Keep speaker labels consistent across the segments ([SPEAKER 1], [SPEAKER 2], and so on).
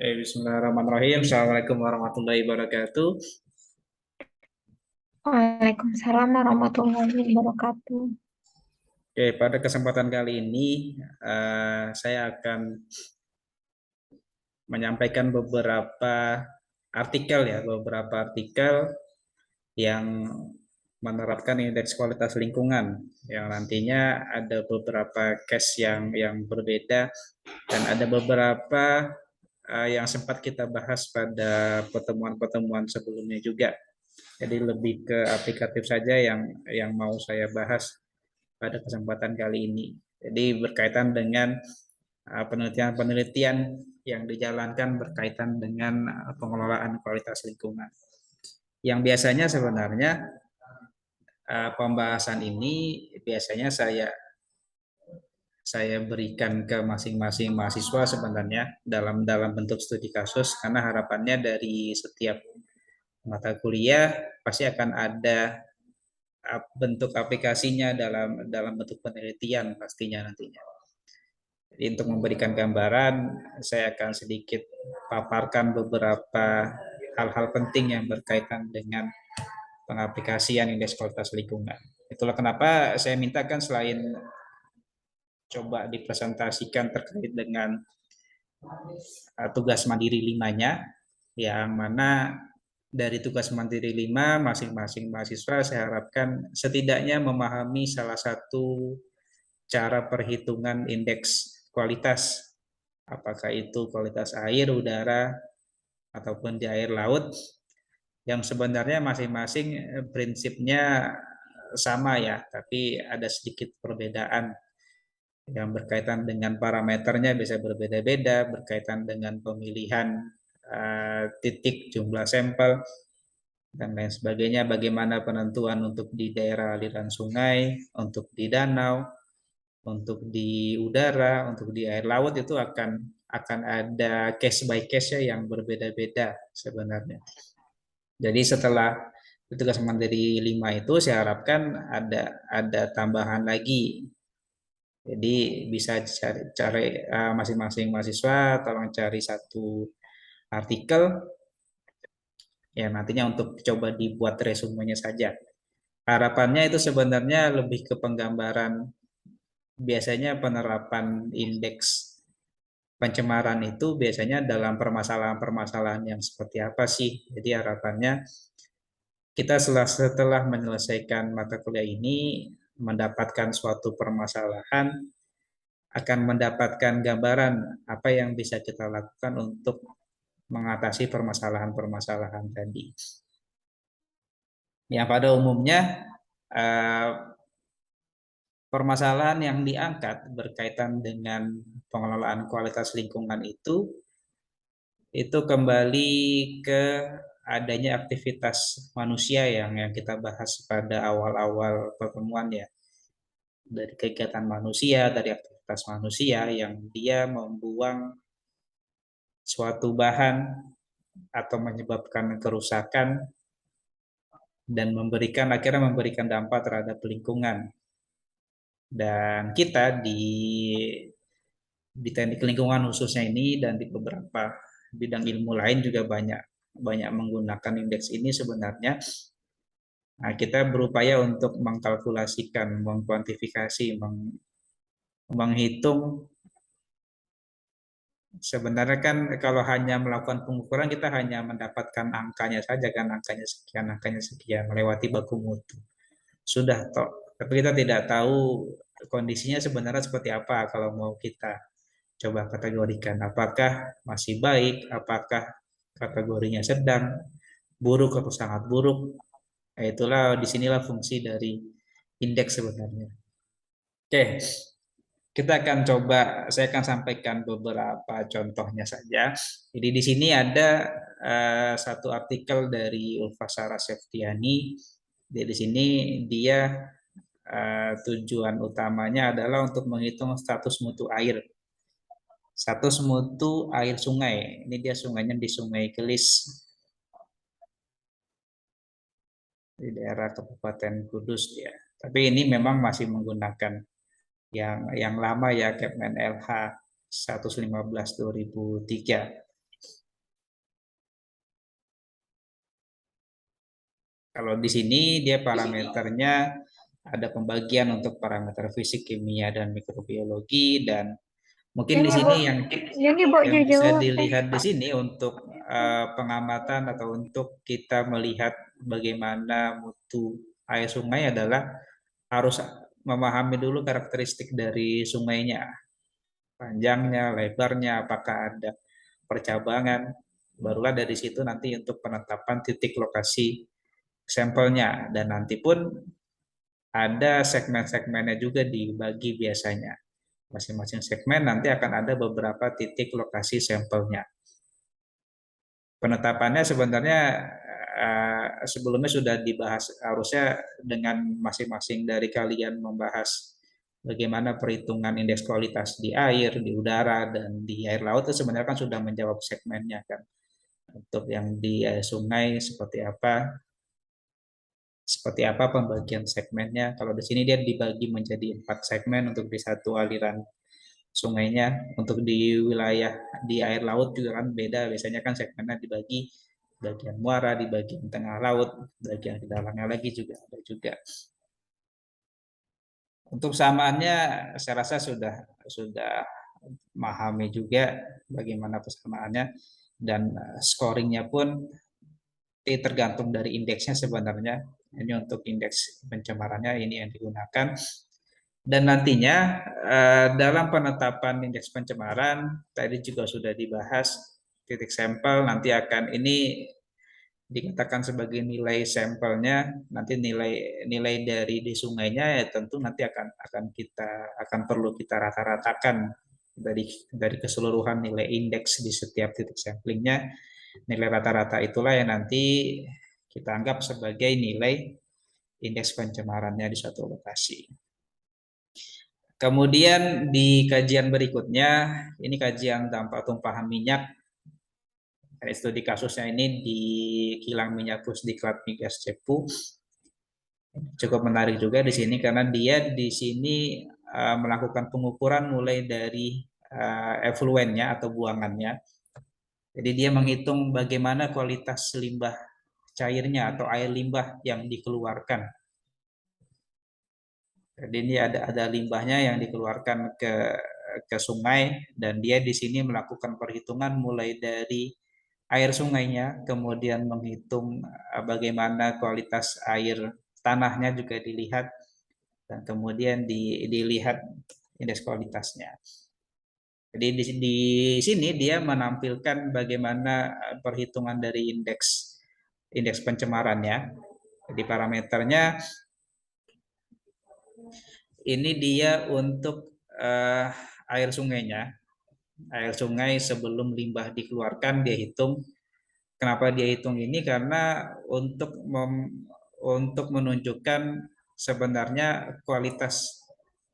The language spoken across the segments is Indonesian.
[SPEAKER 1] Bismillahirrahmanirrahim. Assalamualaikum warahmatullahi wabarakatuh.
[SPEAKER 2] Waalaikumsalam warahmatullahi wabarakatuh.
[SPEAKER 1] Oke, pada kesempatan kali ini saya akan menyampaikan beberapa artikel yang menerapkan indeks kualitas lingkungan, yang nantinya ada beberapa case yang berbeda dan ada beberapa yang sempat kita bahas pada pertemuan-pertemuan sebelumnya juga. Jadi lebih ke aplikatif saja yang mau saya bahas pada kesempatan kali ini. Jadi berkaitan dengan penelitian-penelitian yang dijalankan berkaitan dengan pengelolaan kualitas lingkungan. Yang biasanya sebenarnya pembahasan ini biasanya saya berikan ke masing-masing mahasiswa sebenarnya dalam dalam bentuk studi kasus, karena harapannya dari setiap mata kuliah pasti akan ada bentuk aplikasinya dalam dalam bentuk penelitian pastinya nantinya. Jadi untuk memberikan gambaran, saya akan sedikit paparkan beberapa hal-hal penting yang berkaitan dengan pengaplikasian indeks kualitas lingkungan. Itulah kenapa saya mintakan selain coba dipresentasikan terkait dengan tugas mandiri limanya, yang mana dari tugas mandiri 5 masing-masing mahasiswa saya harapkan setidaknya memahami salah satu cara perhitungan indeks kualitas, apakah itu kualitas air, udara, ataupun di air laut, yang sebenarnya masing-masing prinsipnya sama ya, tapi ada sedikit perbedaan yang berkaitan dengan parameternya bisa berbeda-beda, berkaitan dengan pemilihan titik jumlah sampel, dan lain sebagainya, bagaimana penentuan untuk di daerah aliran sungai, untuk di danau, untuk di udara, untuk di air laut itu akan ada case by case ya yang berbeda-beda sebenarnya. Jadi setelah tugas mandiri 5 itu saya harapkan ada tambahan lagi. Jadi bisa cari masing-masing mahasiswa tolong cari satu artikel ya nantinya untuk coba dibuat resumenya saja. Harapannya itu sebenarnya lebih ke penggambaran biasanya penerapan indeks pencemaran itu biasanya dalam permasalahan-permasalahan yang seperti apa sih. Jadi harapannya kita setelah menyelesaikan mata kuliah ini mendapatkan suatu permasalahan, akan mendapatkan gambaran apa yang bisa kita lakukan untuk mengatasi permasalahan-permasalahan tadi. Yang pada umumnya eh, permasalahan yang diangkat berkaitan dengan pengelolaan kualitas lingkungan itu kembali ke adanya aktivitas manusia yang kita bahas pada awal-awal pertemuan ya, dari kegiatan manusia, dari aktivitas manusia yang dia membuang suatu bahan atau menyebabkan kerusakan dan akhirnya memberikan dampak terhadap lingkungan. Dan kita di teknik lingkungan khususnya ini dan di beberapa bidang ilmu lain juga banyak banyak menggunakan indeks ini sebenarnya. Nah, kita berupaya untuk mengkalkulasikan, mengkuantifikasi, menghitung. Sebenarnya kan kalau hanya melakukan pengukuran kita hanya mendapatkan angkanya saja kan, angkanya sekian melewati baku mutu. Sudah toh. Tapi kita tidak tahu kondisinya sebenarnya seperti apa kalau mau kita coba kategorikan. Apakah masih baik, apakah kategorinya sedang, buruk atau sangat buruk. Nah, itulah disinilah fungsi dari indeks sebenarnya. Oke, kita akan coba, saya akan sampaikan beberapa contohnya saja. Jadi di sini ada satu artikel dari Ulfasara Septiani. Di sini dia tujuan utamanya adalah untuk menghitung status mutu air. Status mutu air sungai. Ini dia sungainya di Sungai Kelis di daerah Kabupaten Kudus ya. Tapi ini memang masih menggunakan yang lama ya, Kepmen LH 115/2003. Kalau di sini dia parameternya ada pembagian untuk parameter fisik, kimia, dan mikrobiologi, dan mungkin di
[SPEAKER 2] Ini Bu,
[SPEAKER 1] sini
[SPEAKER 2] ini Bu
[SPEAKER 1] yang bisa
[SPEAKER 2] jujur teh.
[SPEAKER 1] dilihat di sini untuk pengamatan atau untuk kita melihat bagaimana mutu air sungai adalah harus memahami dulu karakteristik dari sungainya, panjangnya, lebarnya, apakah ada percabangan. Barulah dari situ nanti untuk penetapan titik lokasi sampelnya, dan nanti pun ada segmen-segmennya juga dibagi biasanya. Masing-masing segmen nanti akan ada beberapa titik lokasi sampelnya. Penetapannya sebenarnya sebelumnya sudah dibahas, harusnya dengan masing-masing dari kalian membahas bagaimana perhitungan indeks kualitas di air, di udara, dan di air laut itu sebenarnya kan sudah menjawab segmennya kan. Untuk yang di sungai seperti apa pembagian segmennya. Kalau di sini dia dibagi menjadi 4 segmen untuk di satu aliran sungainya. Untuk di wilayah di air laut juga kan beda, biasanya kan segmennya dibagi bagian muara, di bagian tengah laut, bagian di dalamnya lagi juga ada juga. Untuk samaannya saya rasa sudah memahami juga bagaimana persamaannya, dan scoringnya pun tergantung dari indeksnya sebenarnya. Ini untuk indeks pencemarannya ini yang digunakan. Dan nantinya dalam penetapan indeks pencemaran tadi juga sudah dibahas, titik sampel nanti akan ini dikatakan sebagai nilai sampelnya, nanti nilai nilai dari di sungainya ya tentu nanti akan perlu kita rata-ratakan dari keseluruhan nilai indeks di setiap titik samplingnya. Nilai rata-rata itulah yang nanti kita anggap sebagai nilai indeks pencemarannya di suatu lokasi. Kemudian di kajian berikutnya, ini kajian dampak tumpahan minyak. Studi kasusnya ini di kilang minyak Pusdiklat Migas Cepu. Cukup menarik juga di sini karena dia di sini melakukan pengukuran mulai dari efluennya atau buangannya. Jadi dia menghitung bagaimana kualitas limbah cairnya atau air limbah yang dikeluarkan. Jadi ini ada limbahnya yang dikeluarkan ke sungai, dan dia di sini melakukan perhitungan mulai dari air sungainya, kemudian menghitung bagaimana kualitas air tanahnya juga dilihat, dan kemudian dilihat indeks kualitasnya. Jadi di sini dia menampilkan bagaimana perhitungan dari indeks pencemarannya. Jadi parameternya ini dia untuk air sungainya. Air sungai sebelum limbah dikeluarkan dia hitung. Kenapa dia hitung ini? Karena untuk menunjukkan sebenarnya kualitas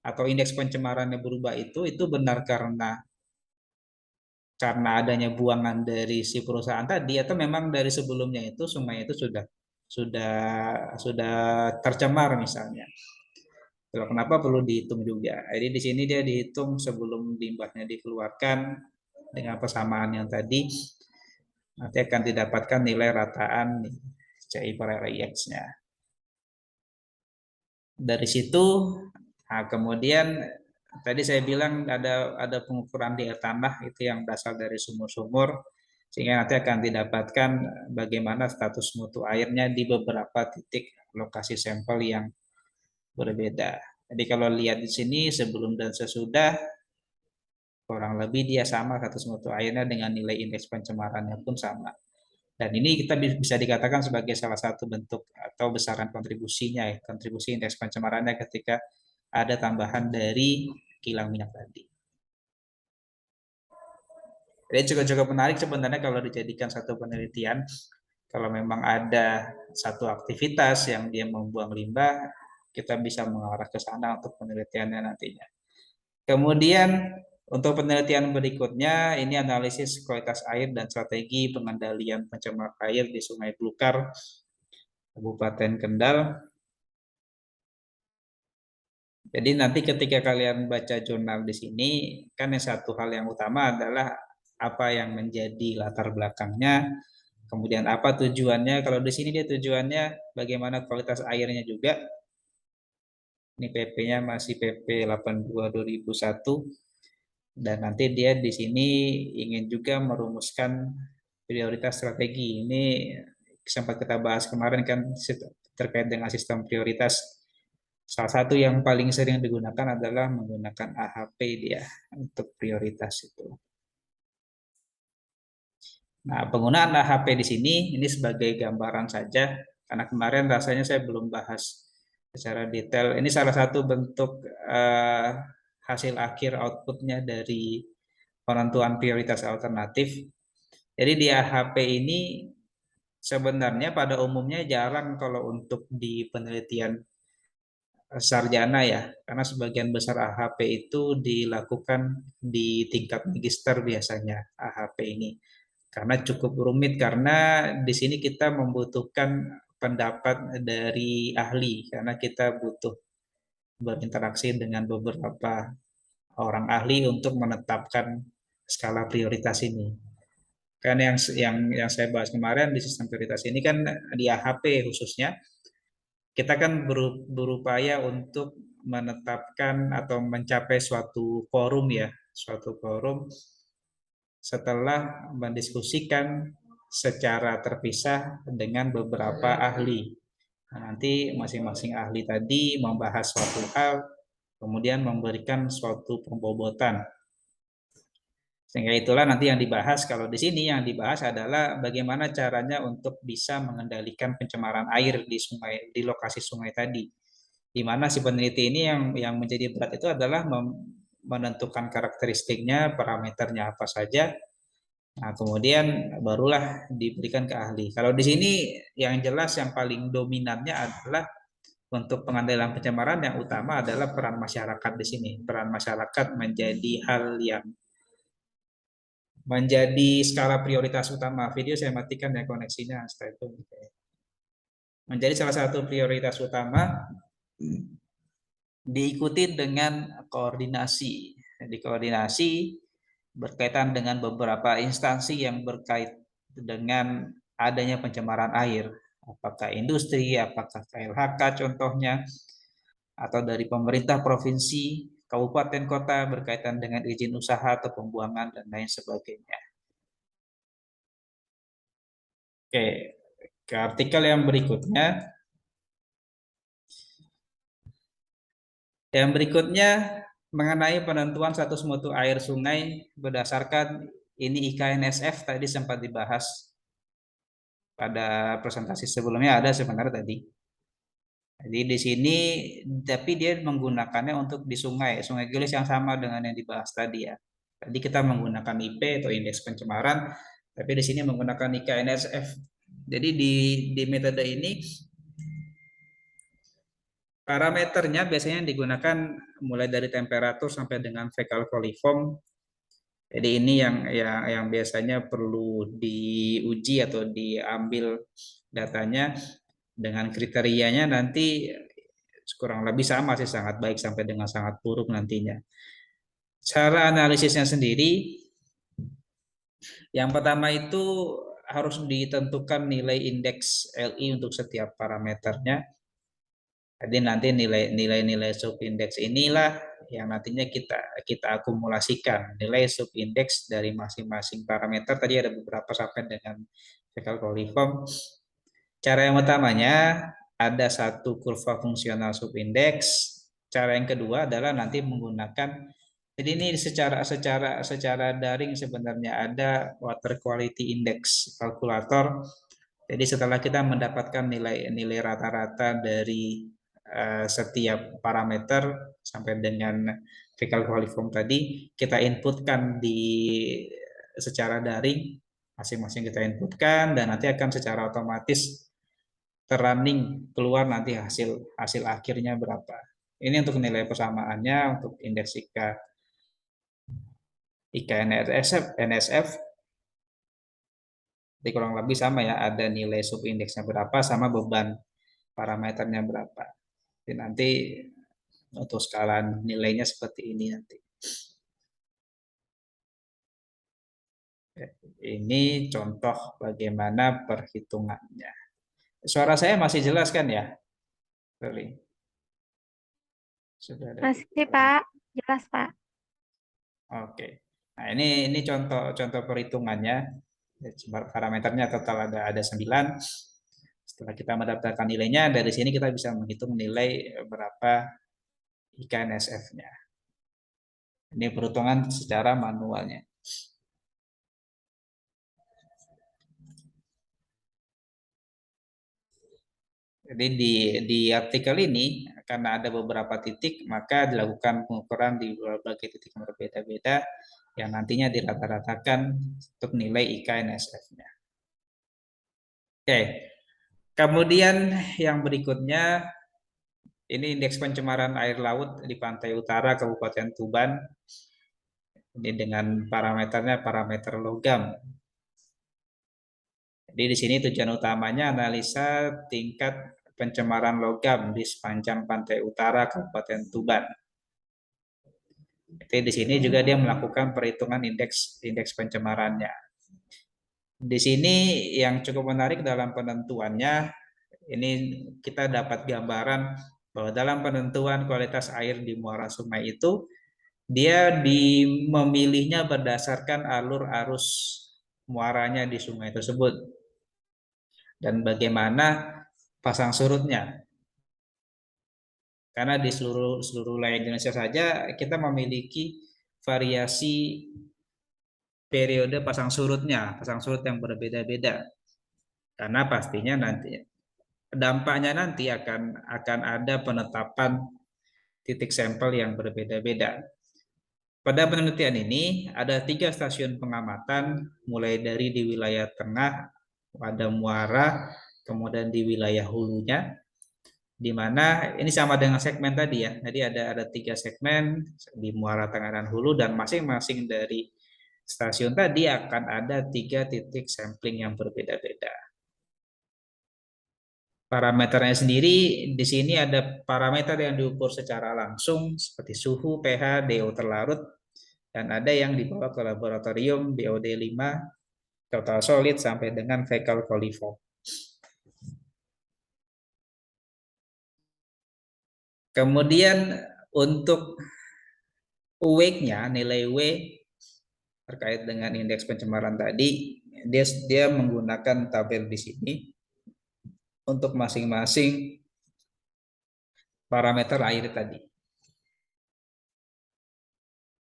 [SPEAKER 1] atau indeks pencemarannya berubah itu benar karena adanya buangan dari si perusahaan tadi, atau memang dari sebelumnya itu sungai itu sudah sudah tercemar misalnya. Kenapa perlu dihitung juga? Jadi di sini dia dihitung sebelum limbahnya dikeluarkan dengan persamaan yang tadi, nanti akan didapatkan nilai rataan CI per RIX-nya. Dari situ, nah kemudian tadi saya bilang ada pengukuran di air tanah itu yang berasal dari sumur-sumur, sehingga nanti akan didapatkan bagaimana status mutu airnya di beberapa titik lokasi sampel yang berbeda. Jadi kalau lihat di sini sebelum dan sesudah kurang lebih dia sama status mutu airnya dengan nilai indeks pencemarannya pun sama. Dan ini kita bisa dikatakan sebagai salah satu bentuk atau besaran kontribusinya ya, kontribusi indeks pencemarannya ketika ada tambahan dari kilang minyak tadi. Jadi cukup menarik sebenarnya kalau dijadikan satu penelitian. Kalau memang ada satu aktivitas yang dia membuang limbah, kita bisa mengarah ke sana untuk penelitiannya nantinya. Kemudian untuk penelitian berikutnya, ini analisis kualitas air dan strategi pengendalian pencemar air di Sungai Belukar, Kabupaten Kendal. Jadi nanti ketika kalian baca jurnal di sini, kan yang satu hal yang utama adalah apa yang menjadi latar belakangnya, Kemudian apa tujuannya? Kalau di sini dia tujuannya bagaimana kualitas airnya juga. Ini PP-nya masih PP 82/2001, dan nanti dia di sini ingin juga merumuskan prioritas strategi. Ini sempat kita bahas kemarin kan terkait dengan sistem prioritas. Salah satu yang paling sering digunakan adalah menggunakan AHP dia untuk prioritas itu. Nah, penggunaan AHP di sini ini sebagai gambaran saja, karena kemarin rasanya saya belum bahas secara detail. Ini salah satu bentuk hasil akhir outputnya dari penentuan prioritas alternatif. Jadi di AHP ini sebenarnya pada umumnya jarang kalau untuk di penelitian sarjana ya, karena sebagian besar AHP itu dilakukan di tingkat magister biasanya AHP ini. Karena cukup rumit, karena di sini kita membutuhkan pendapat dari ahli, karena kita butuh berinteraksi dengan beberapa orang ahli untuk menetapkan skala prioritas ini. Kan yang saya bahas kemarin di sistem prioritas ini kan di AHP khususnya kita kan berupaya untuk menetapkan atau mencapai suatu forum ya, suatu forum setelah mendiskusikan secara terpisah dengan beberapa ahli. Nah, nanti masing-masing ahli tadi membahas suatu hal, kemudian memberikan suatu pembobotan. Sehingga itulah nanti yang dibahas. Kalau di sini yang dibahas adalah bagaimana caranya untuk bisa mengendalikan pencemaran air di sungai, di lokasi sungai tadi. Di mana si peneliti ini yang menjadi berat itu adalah menentukan karakteristiknya, parameternya apa saja. Nah, kemudian barulah diberikan ke ahli. Kalau di sini yang jelas yang paling dominannya adalah untuk pengendalian pencemaran, yang utama adalah peran masyarakat di sini. Peran masyarakat menjadi hal yang menjadi skala prioritas utama. Video saya matikan ya koneksinya setelah itu. Menjadi salah satu prioritas utama, diikuti dengan koordinasi. Jadi koordinasi berkaitan dengan beberapa instansi yang berkait dengan adanya pencemaran air. Apakah industri, apakah KLHK contohnya, atau dari pemerintah provinsi, kabupaten kota berkaitan dengan izin usaha atau pembuangan dan lain sebagainya. Oke, ke artikel yang berikutnya. Yang berikutnya mengenai penentuan status mutu air sungai berdasarkan ini IKNSF tadi sempat dibahas pada presentasi sebelumnya, ada sebenarnya tadi. Jadi di sini tapi dia menggunakannya untuk di sungai, Sungai Gelis yang sama dengan yang dibahas tadi ya. Tadi kita menggunakan IP atau indeks pencemaran, tapi di sini menggunakan IKNSF. Jadi di metode ini parameternya biasanya digunakan mulai dari temperatur sampai dengan fecal coliform. Jadi ini yang biasanya perlu diuji atau diambil datanya dengan kriterianya nanti kurang lebih sama sih, sangat baik sampai dengan sangat buruk nantinya. Cara analisisnya sendiri, yang pertama itu harus ditentukan nilai indeks LI untuk setiap parameternya. Jadi nanti nilai-nilai subindeks inilah yang nantinya kita akumulasikan. Nilai subindeks dari masing-masing parameter tadi ada beberapa sampai dengan fecal coliform. Cara yang utamanya ada satu kurva fungsional subindeks. Cara yang kedua adalah nanti menggunakan, jadi ini secara daring sebenarnya ada water quality index kalkulator. Jadi setelah kita mendapatkan nilai rata-rata dari setiap parameter sampai dengan fecal coliform tadi, kita inputkan secara daring, masing-masing kita inputkan, dan nanti akan secara otomatis terrunning keluar nanti hasil hasil akhirnya berapa. Ini untuk nilai persamaannya untuk indeks NSF. Jadi kurang lebih sama ya, ada nilai subindeksnya berapa sama beban parameternya berapa. Jadi nanti untuk skala nilainya seperti ini nanti. Ini contoh bagaimana perhitungannya. Suara saya masih jelas kan ya, Lili? Sudah ada.
[SPEAKER 2] Masih, Pak. Jelas, Pak.
[SPEAKER 1] Oke. Nah, ini contoh perhitungannya. Parameternya total ada 9. Setelah kita mendaftarkan nilainya, dari sini kita bisa menghitung nilai berapa IKNSF-nya. Ini perhitungan secara manualnya. Jadi di artikel ini karena ada beberapa titik, maka dilakukan pengukuran di berbagai titik yang berbeda-beda yang nantinya dirata-ratakan untuk nilai IKNSF-nya. Oke, kemudian yang berikutnya ini indeks pencemaran air laut di pantai utara Kabupaten Tuban. Ini dengan parameternya parameter logam. Jadi di sini tujuan utamanya analisa tingkat pencemaran logam di sepanjang pantai utara Kabupaten Tuban. Jadi di sini juga dia melakukan perhitungan indeks pencemarannya. Di sini yang cukup menarik dalam penentuannya, ini kita dapat gambaran bahwa dalam penentuan kualitas air di muara sungai itu, dia memilihnya berdasarkan alur arus muaranya di sungai tersebut dan bagaimana pasang surutnya. Karena di seluruh seluruh wilayah Indonesia saja kita memiliki variasi periode pasang surut yang berbeda-beda. Karena pastinya nanti dampaknya nanti akan ada penetapan titik sampel yang berbeda-beda. Pada penelitian ini ada 3 stasiun pengamatan, mulai dari di wilayah tengah, pada muara, kemudian di wilayah hulunya, di mana ini sama dengan segmen tadi ya. Jadi ada 3 segmen di muara, tengah, dan hulu, dan masing-masing dari stasiun tadi akan ada 3 titik sampling yang berbeda-beda. Parameternya sendiri di sini ada parameter yang diukur secara langsung seperti suhu, pH, DO terlarut, dan ada yang dibawa ke laboratorium BOD 5, total solid, sampai dengan fecal coliform. Kemudian untuk weight-nya, nilai W terkait dengan indeks pencemaran tadi, dia menggunakan tabel di sini untuk masing-masing parameter air tadi.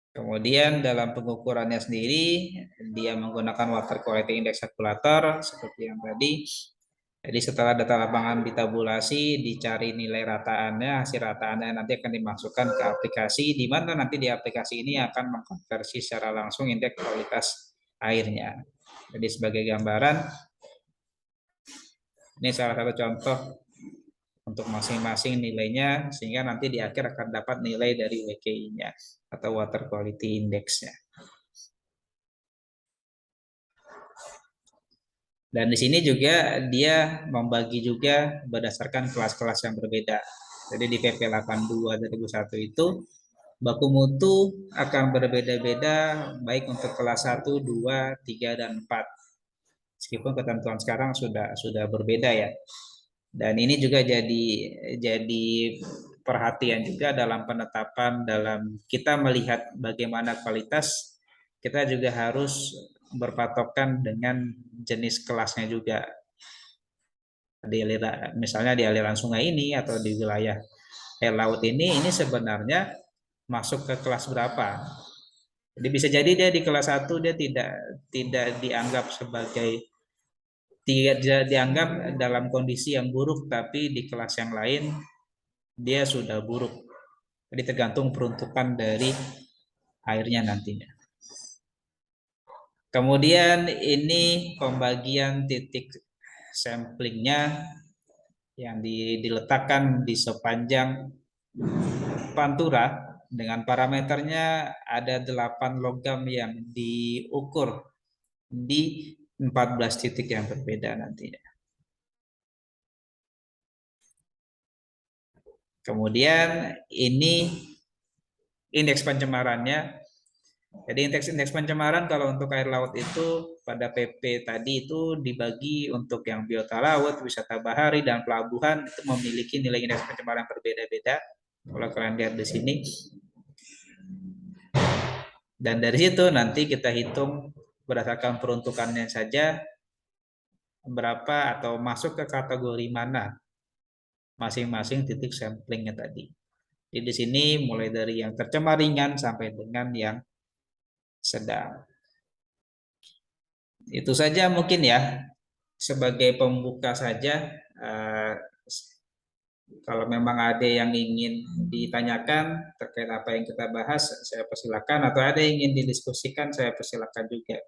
[SPEAKER 1] Kemudian dalam pengukurannya sendiri, dia menggunakan water quality index calculator seperti yang tadi. Jadi setelah data lapangan ditabulasi, dicari nilai rataannya, hasil rataannya nanti akan dimasukkan ke aplikasi, di mana nanti di aplikasi ini akan mengkonversi secara langsung indeks kualitas airnya. Jadi sebagai gambaran, ini salah satu contoh untuk masing-masing nilainya, sehingga nanti di akhir akan dapat nilai dari WKI-nya atau Water Quality Index-nya. Dan di sini juga dia membagi juga berdasarkan kelas-kelas yang berbeda. Jadi di PP 82 2001 itu baku mutu akan berbeda-beda baik untuk kelas 1, 2, 3, dan 4. Meskipun ketentuan sekarang sudah berbeda ya. Dan ini juga jadi perhatian juga dalam penetapan, dalam kita melihat bagaimana kualitas, kita juga harus berpatokan dengan jenis kelasnya juga. Misalnya di aliran sungai ini atau di wilayah air laut ini sebenarnya masuk ke kelas berapa. Jadi bisa jadi dia di kelas 1 dia tidak dianggap sebagai, tidak dianggap dalam kondisi yang buruk, tapi di kelas yang lain dia sudah buruk. Jadi tergantung peruntukan dari airnya nantinya. Kemudian ini pembagian titik samplingnya yang diletakkan di sepanjang pantura dengan parameternya ada 8 logam yang diukur di 14 titik yang berbeda nantinya. Kemudian ini indeks pencemarannya Jadi indeks pencemaran kalau untuk air laut itu pada PP tadi itu dibagi untuk yang biota laut, wisata bahari, dan pelabuhan itu memiliki nilai indeks pencemaran berbeda-beda. Kalau kalian lihat di sini. Dan dari situ nanti kita hitung berdasarkan peruntukannya saja berapa atau masuk ke kategori mana masing-masing titik samplingnya tadi. Jadi di sini mulai dari yang tercemar ringan sampai dengan yang sedang. Itu saja mungkin ya sebagai pembuka saja. Kalau memang ada yang ingin ditanyakan terkait apa yang kita bahas, saya persilakan. Atau ada yang ingin didiskusikan, saya persilakan juga.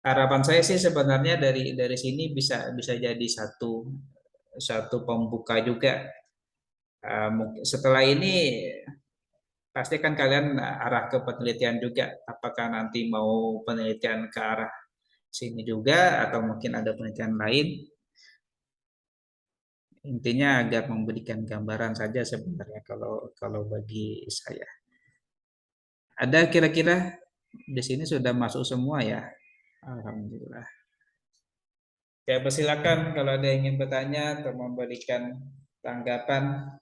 [SPEAKER 1] Harapan saya sih sebenarnya dari sini bisa jadi satu pembuka juga. Setelah ini pasti kan kalian arah ke penelitian juga. Apakah nanti mau penelitian ke arah sini juga atau mungkin ada penelitian lain? Intinya agar memberikan gambaran saja sebenarnya kalau kalau bagi saya. Ada kira-kira di sini sudah masuk semua ya? Alhamdulillah. Saya persilakan kalau ada yang ingin bertanya atau memberikan tanggapan.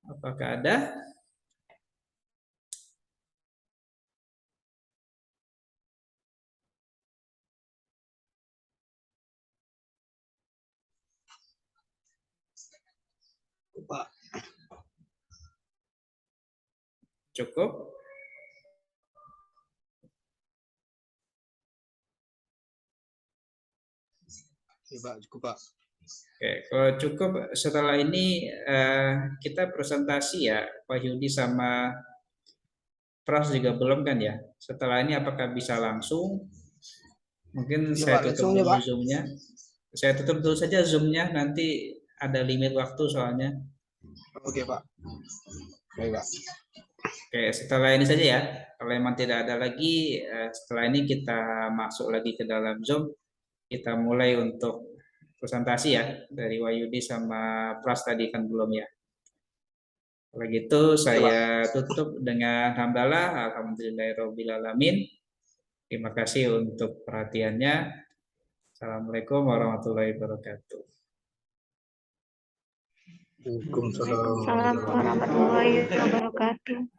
[SPEAKER 1] Apakah ada?
[SPEAKER 3] Pak.
[SPEAKER 1] Cukup?
[SPEAKER 3] Ya, Pak, cukup, Pak.
[SPEAKER 1] Oke, kalau cukup setelah ini kita presentasi ya, Pak Yudi sama Pras juga belum kan ya? Setelah ini apakah bisa langsung? Mungkin
[SPEAKER 3] Ya,
[SPEAKER 1] saya
[SPEAKER 3] Pak,
[SPEAKER 1] tutup
[SPEAKER 3] langsung ya,
[SPEAKER 1] dulu
[SPEAKER 3] Pak.
[SPEAKER 1] Zoom-nya. Saya tutup dulu saja Zoom-nya, nanti ada limit waktu soalnya.
[SPEAKER 3] Oke, Pak. Baik, Pak.
[SPEAKER 1] Oke, setelah ini saja ya. Kalau memang tidak ada lagi, setelah ini kita masuk lagi ke dalam Zoom. Kita mulai untuk presentasi ya dari Wahyudi sama Pras tadi kan belum ya. Kalau gitu saya tutup dengan hamdalah, alhamdulillahirobbilalamin. Terima kasih untuk perhatiannya. Assalamualaikum warahmatullahi wabarakatuh.
[SPEAKER 3] Waalaikumsalam
[SPEAKER 2] Waalaikumsalam warahmatullahi wabarakatuh.